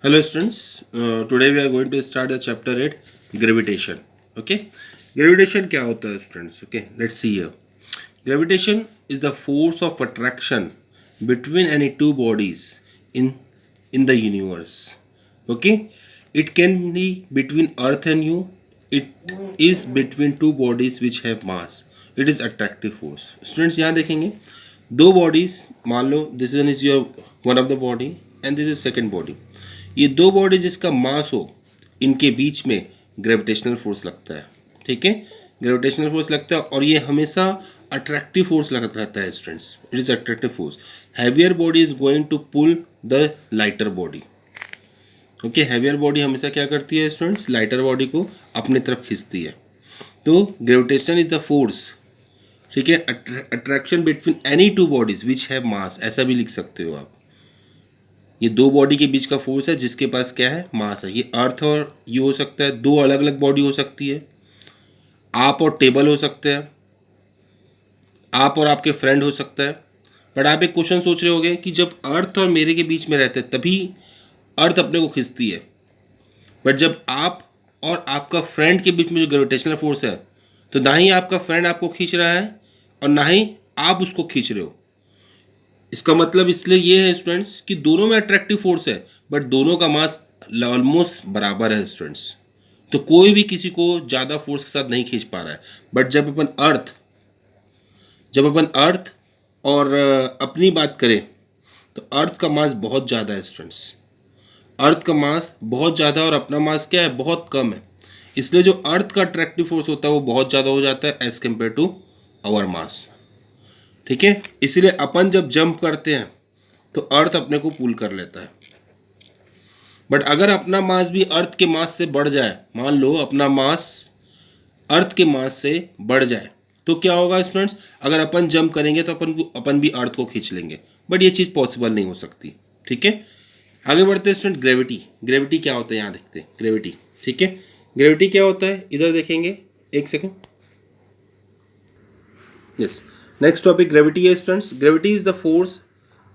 Hello students, today we are going to start the chapter 8 gravitation. Okay, gravitation क्या होता है students? Okay, let's see here. Gravitation is the force of attraction between any two bodies in the universe. Okay, it can be between Earth and you. It is between two bodies which have mass. It is attractive force. Students यहाँ देखेंगे दो bodies, मान लो this one is your one of the body and this is second body. ये दो body जिसका मास हो इनके बीच में ग्रेविटेशनल फोर्स लगता है. ठीक है, ग्रेविटेशनल फोर्स लगता है और ये हमेशा अट्रैक्टिव फोर्स लगता रहता है students. It is attractive force. Heavier body is going to pull the lighter body. Okay, heavier body हमेशा क्या करती है स्टूडेंट्स? लाइटर बॉडी को अपनी तरफ खींचती है. तो ग्रेविटेशन इज द फोर्स. ठीक है, attraction between any two bodies which have मास, ऐसा भी लिख सकते हो आप. ये दो बॉडी के बीच का फोर्स है जिसके पास क्या है? मास है. ये अर्थ और ये हो सकता है, दो अलग अलग बॉडी हो सकती है. आप और टेबल हो सकते हैं, आप और आपके फ्रेंड हो सकता है. बट आप एक क्वेश्चन सोच रहे होगे कि जब अर्थ और मेरे के बीच में रहते हैं तभी अर्थ अपने को खींचती है, बट जब आप और आपका फ्रेंड के बीच में जो ग्रेविटेशनल फोर्स है तो ना ही आपका फ्रेंड आपको खींच रहा है और ना ही आप उसको खींच रहे हो. इसका मतलब इसलिए ये है स्टूडेंट्स कि दोनों में अट्रैक्टिव फोर्स है बट दोनों का मास ऑलमोस्ट बराबर है स्टूडेंट्स. तो कोई भी किसी को ज़्यादा फोर्स के साथ नहीं खींच पा रहा है. बट जब अपन अर्थ और अपनी बात करें तो अर्थ का मास बहुत ज़्यादा है स्टूडेंट्स. अर्थ का मास बहुत ज़्यादा और अपना मास क्या है? बहुत कम है. इसलिए जो अर्थ का अट्रैक्टिव फोर्स होता है वो बहुत ज़्यादा हो जाता है एज कम्पेयर टू आवर मास. ठीक है, इसलिए अपन जब जंप करते हैं तो अर्थ अपने को पुल कर लेता है. बट अगर अपना मास भी अर्थ के मास से बढ़ जाए, मान लो अपना मास अर्थ के मास से बढ़ जाए, तो क्या होगा स्टूडेंट्स? अगर अपन जंप करेंगे तो अपन भी अर्थ को खींच लेंगे. बट ये चीज़ पॉसिबल नहीं हो सकती. ठीक है, आगे बढ़ते हैं स्टूडेंट. ग्रेविटी क्या होता है यहाँ देखते हैं. ग्रेविटी, ठीक है, ग्रेविटी क्या होता है इधर देखेंगे. एक second. Yes, next topic gravity है students. Gravity is the force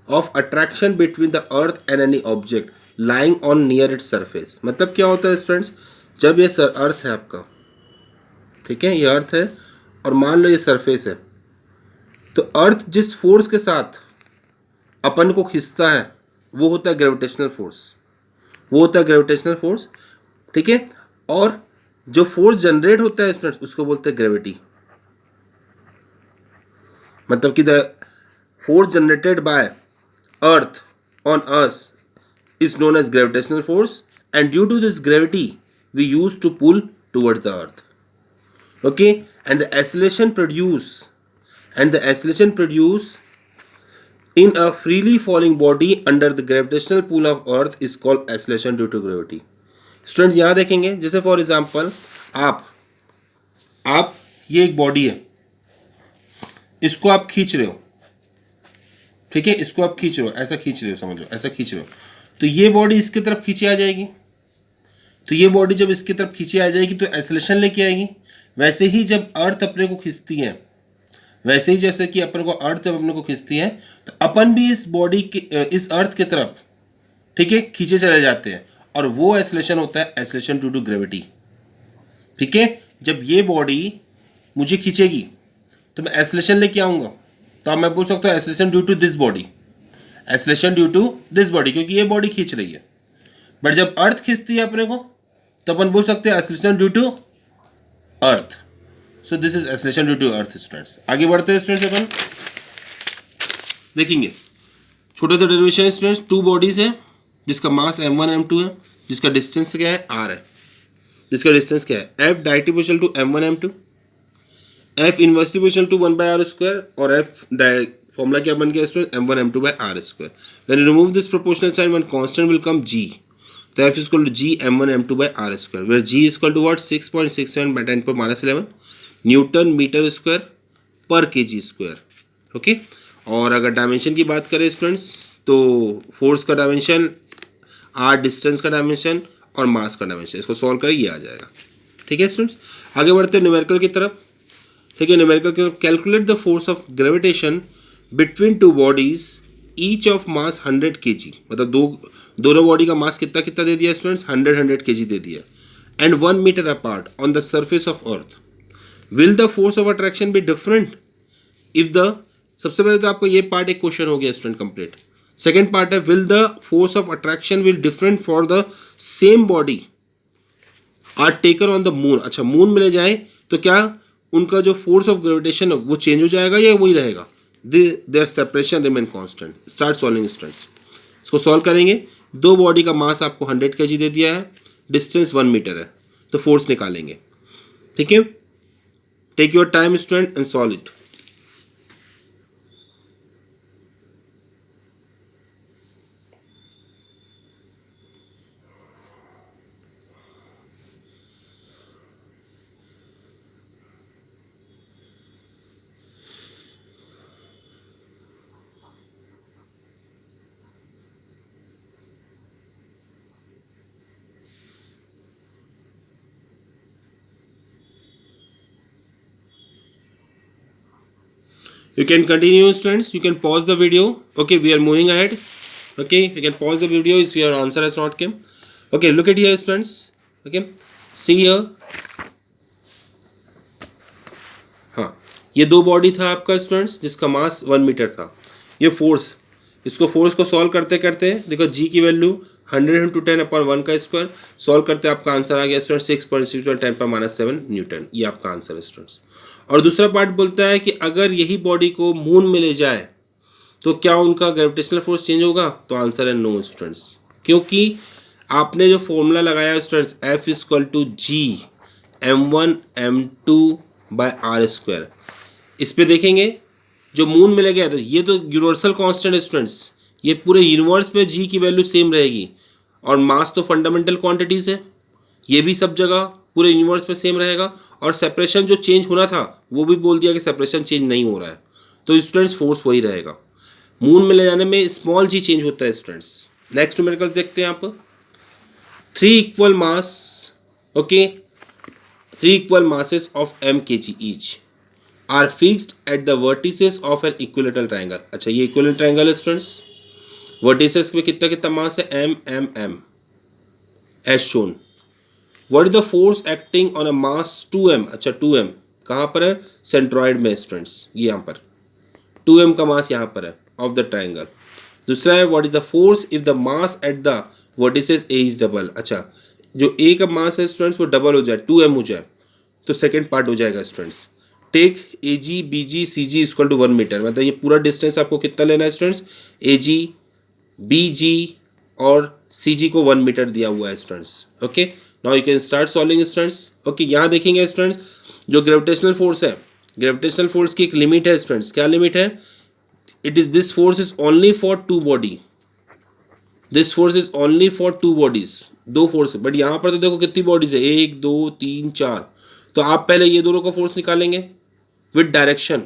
of attraction between the earth and any object lying on near its surface. मतलब क्या होता है स्टूडेंट्स? जब ये अर्थ है आपका, ठीक है, ये अर्थ है और मान लो ये सरफेस है, तो अर्थ जिस फोर्स के साथ अपन को खींचता है वो होता है ग्रेविटेशनल फोर्स. वो होता है ग्रेविटेशनल फोर्स. ठीक है, और जो फोर्स जनरेट होता है स्टूडेंट्स उसको बोलते हैं ग्रेविटी. मतलब कि the force generated by earth on us is known as gravitational force, and due to this gravity we use to pull towards the earth. Okay, and the acceleration produced in a freely falling body under the gravitational pull of earth is called acceleration due to gravity. Students यहाँ देखेंगे, जैसे for example आप ये एक body है, इसको आप खींच रहे हो. ठीक है, इसको आप खींच रहे हो, ऐसा खींच रहे हो, समझ लो ऐसा खींच रहे हो, तो ये बॉडी इसकी तरफ खींची आ जाएगी. तो ये बॉडी जब इसकी तरफ खींची आ जाएगी तो एक्सेलरेशन लेके आएगी. वैसे ही जब अर्थ अपने को खींचती है, वैसे ही जैसे कि अपन को अर्थ जब अपने को खींचती है तो अपन भी इस बॉडी के इस अर्थ की तरफ, ठीक है, खींचे चले जाते हैं. और वो एक्सेलरेशन होता है एक्सेलरेशन ड्यू टू ग्रेविटी. ठीक है, जब ये बॉडी मुझे खींचेगी तो मैं एक्सेलरेशन लेके आऊँगा, तो अब मैं बोल सकता हूँ acceleration due to this body, acceleration due to this body, क्योंकि ये बॉडी खींच रही है. बट जब अर्थ खींचती है अपने को तो अपन बोल सकते हैं acceleration due to earth. So this is acceleration due to earth students. आगे बढ़ते हैं स्टूडेंट्स. अपन देखेंगे छोटे छोटे डेरिवेशन स्टूडेंट्स. टू बॉडीज है जिसका मास m1 m2 है, जिसका डिस्टेंस क्या है? r है. जिसका डिस्टेंस क्या है? f directly proportional to m1 m2, f inversely proportional to 1/r², और f फॉर्मूला क्या बन गया student? m1 m2/r². When you remove this proportional sign, one constant will come g. तो f is equal to g m1 m2/r², where g is equal to what? 6.67 by 10⁻11 newton metre square per kg square. Okay, और अगर dimension की बात करें students तो force का dimension, r distance का dimension और मास का डायमेंशन, इसको सॉल्व करें ये आ जाएगा. ठीक है स्टूडेंट्स, आगे बढ़ते हैं न्यूमेरिकल की तरफ. ठीक है, न्यूमेरिकल की तरफ. Calculate the force of gravitation between two bodies each of mass 100 kg, मतलब दोनों बॉडी का मास कितना कितना दे दिया स्टूडेंट्स, 100 kg दे दिया, and 1 metre apart on the surface of earth, will the force of attraction be different if the, सबसे पहले तो आपको ये पार्ट एक क्वेश्चन हो गया स्टूडेंट कंप्लीट। सेकेंड पार्ट है will the force of attraction will different for the same body are taken on the moon. अच्छा, मून में ले जाए तो क्या उनका जो फोर्स ऑफ ग्रेविटेशन है वो चेंज हो जाएगा या वही रहेगा? Their separation remain constant. Start solving students, इसको सॉल्व करेंगे। दो बॉडी का मास आपको 100 kg दे दिया है, डिस्टेंस 1 मीटर है, तो फोर्स निकालेंगे। ठीक है, take your time student and solve it. You can continue students, you can pause the video. Okay, we are moving ahead. Okay, you can pause the video if your answer has not came. Okay, look at here students. Okay, see here. हाँ, ये दो body था आपका students जिसका मास 1 metre था। ये force, इसको force को सॉल्व करते करते देखो जी की वैल्यू 100 इंटू 10/1 का स्क्वायर, सॉल्व करते आपका आंसर आ गया स्टूडेंट 6.6×10⁻⁷ न्यूटन। ये आपका आंसर है स्टूडेंट्स। और दूसरा पार्ट बोलता है कि अगर यही बॉडी को मून में ले जाए तो क्या उनका ग्रेविटेशनल फोर्स चेंज होगा? तो आंसर है नो स्टूडेंट्स, क्योंकि आपने जो फॉर्मूला लगाया स्टूडेंट्स F=G m1m2/r², इस पे देखेंगे जो मून में ले गया तो ये तो यूनिवर्सल कांस्टेंट है स्टूडेंट्स, ये पूरे यूनिवर्स में जी की वैल्यू सेम रहेगी, और मास तो फंडामेंटल क्वांटिटीज है, ये भी सब जगह पूरे यूनिवर्स में सेम रहेगा। और सेपरेशन जो चेंज होना था वो भी बोल दिया कि सेपरेशन चेंज नहीं हो रहा है, तो स्टूडेंट्स फोर्स वही रहेगा। मून में ले जाने में स्मॉल जी चेंज होता है स्टूडेंट्स। नेक्स्ट न्यूमेरिकल देखते हैं आप। 3 equal mass, okay, 3 equal masses of m kg each are fixed at the vertices of an equilateral triangle। अच्छा, ये इक्विलेटरल ट्रायंगल है स्टूडेंट्स, वर्टिसेस में कितना कितना मास है, m m m as shown। What is the force acting on a mass 2m? अच्छा 2m कहाँ पर है, सेंट्रॉइड में स्टूडेंट्स, ये यहाँ पर 2m का मास यहाँ पर है ऑफ द ट्राइंगल। दूसरा है what is the force if the mass at the vertices a is double. अच्छा, जो a का मास है स्टूडेंट्स वो डबल हो जाए, 2m हो जाए, तो सेकेंड पार्ट हो जाएगा students. Take AG BG CG equal to 1 metre, मतलब ये पूरा डिस्टेंस आपको कितना लेना है स्टूडेंट्स, AG BG और CG को 1 मीटर दिया हुआ है students. Okay, now you can start solving students. Okay, यहाँ देखेंगे स्टूडेंट्स जो ग्रेविटेशनल फोर्स है, ग्रेविटेशनल फोर्स की एक लिमिट है स्टूडेंट्स। क्या लिमिट है? It is this force is only for 2 body, this force is only for 2 bodies, 2 force है। बट यहाँ पर तो देखो कितनी बॉडीज है, 1 2 3 4, तो आप पहले ये दोनों का फोर्स निकालेंगे विद डायरेक्शन,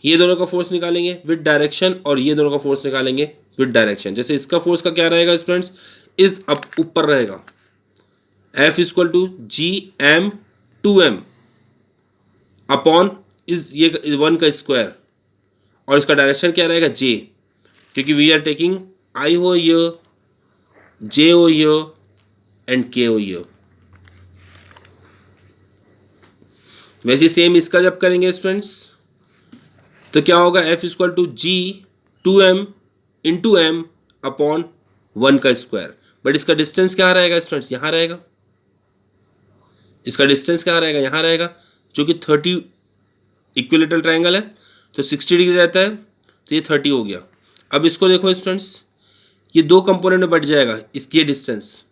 ये दोनों का फोर्स निकालेंगे विद डायरेक्शन, और ये दोनों का फोर्स निकालेंगे विद डायरेक्शन। जैसे इसका फोर्स का क्या रहेगा स्टूडेंट्स, इस अब ऊपर रहेगा F=G m2m अपॉन इस ये 1 का स्क्वायर, और इसका डायरेक्शन क्या रहेगा, J, क्योंकि वी आर टेकिंग I हो ये, J हो ये एंड K हो ये। वैसे सेम इसका जब करेंगे स्टूडेंट्स तो क्या होगा, F=G2m इंटू m अपॉन 1 का स्क्वायर। बट इसका डिस्टेंस क्या रहेगा स्टूडेंट्स, यहाँ रहेगा, इसका डिस्टेंस क्या रहेगा, यहाँ रहेगा, जो कि 30 इक्विलेटरल ट्रायंगल है तो 60 डिग्री रहता है, तो ये 30 हो गया। अब इसको देखो स्टूडेंट्स, ये 2 कंपोनेंट में बढ़ जाएगा, इसकी डिस्टेंस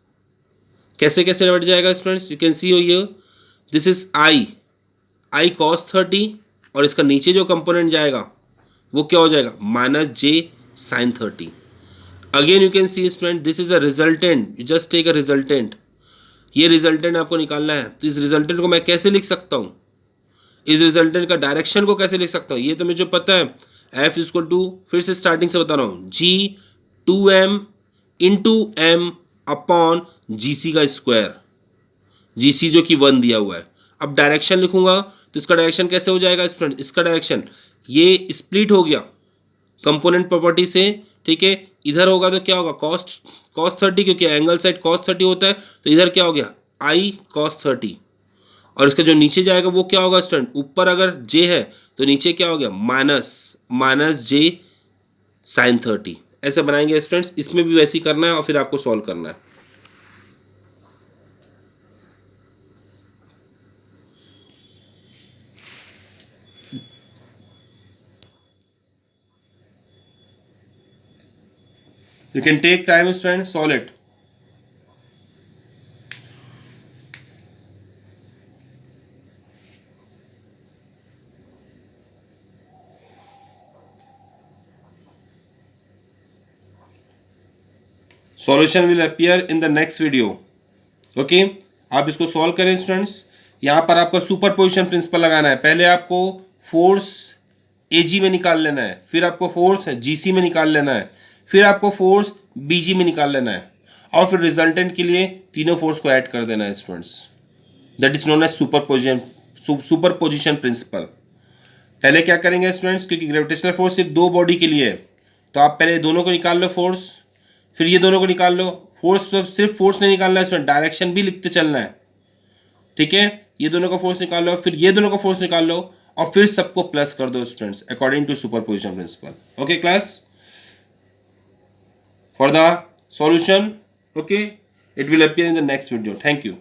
कैसे कैसे बढ़ जाएगा स्टूडेंट्स, यू कैन सी हो ये, दिस इज I cos 30, और इसका नीचे जो कंपोनेंट जाएगा वो क्या हो जाएगा, -j sin 30। Again you can see student this is a resultant, you just take a resultant, ये रिजल्टेंट आपको निकालना है। तो इस रिजल्टेंट को मैं कैसे लिख सकता हूँ, इस रिजल्टेंट का डायरेक्शन को कैसे लिख सकता हूँ, ये तो मुझे पता है। F=, फिर से स्टार्टिंग से बता रहा हूँ, G2m into m upon GC का स्क्वायर, GC जो कि 1 दिया हुआ है। अब डायरेक्शन लिखूंगा तो इसका डायरेक्शन कैसे हो जाएगा स्टूडेंट, इसका डायरेक्शन ये स्प्लिट हो गया, कंपोनेंट प्रॉपर्टी से, ठीक है। इधर होगा तो क्या होगा, cos 30, क्योंकि एंगल साइड cos 30 होता है, तो इधर क्या हो गया I cos 30, और इसका जो नीचे जाएगा वो क्या होगा स्टूडेंट, ऊपर अगर j है तो नीचे क्या हो गया माइनस j sin 30। ऐसे बनाएंगे स्टूडेंट्स, इसमें भी वैसे ही करना है और फिर आपको सॉल्व करना है। You can take time, students, solve it. Solution will appear in the next video. Okay? आप इसको सॉल्व करें स्टूडेंट्स। यहाँ पर आपको सुपरपोजिशन प्रिंसिपल लगाना है। पहले आपको फोर्स AG में निकाल लेना है, फिर आपको फोर्स GC में निकाल लेना है, फिर आपको फोर्स BG में निकाल लेना है, और फिर रिजल्टेंट के लिए तीनों फोर्स को ऐड कर देना है students. That is known as superposition principle. पहले क्या करेंगे स्टूडेंट्स, क्योंकि ग्रेविटेशनल फोर्स सिर्फ दो बॉडी के लिए है, तो आप पहले दोनों को निकाल लो फोर्स, फिर ये दोनों को निकाल लो। फोर्स सिर्फ फोर्स नहीं निकालना है स्टूडेंट, डायरेक्शन भी लिखते चलना है, ठीक है। ये दोनों को फोर्स निकाल लो, फिर ये दोनों को फोर्स निकाल लो, और फिर सबको प्लस कर दो students according to superposition principle. Okay class, for the solution, okay, it will appear in the next video. Thank you.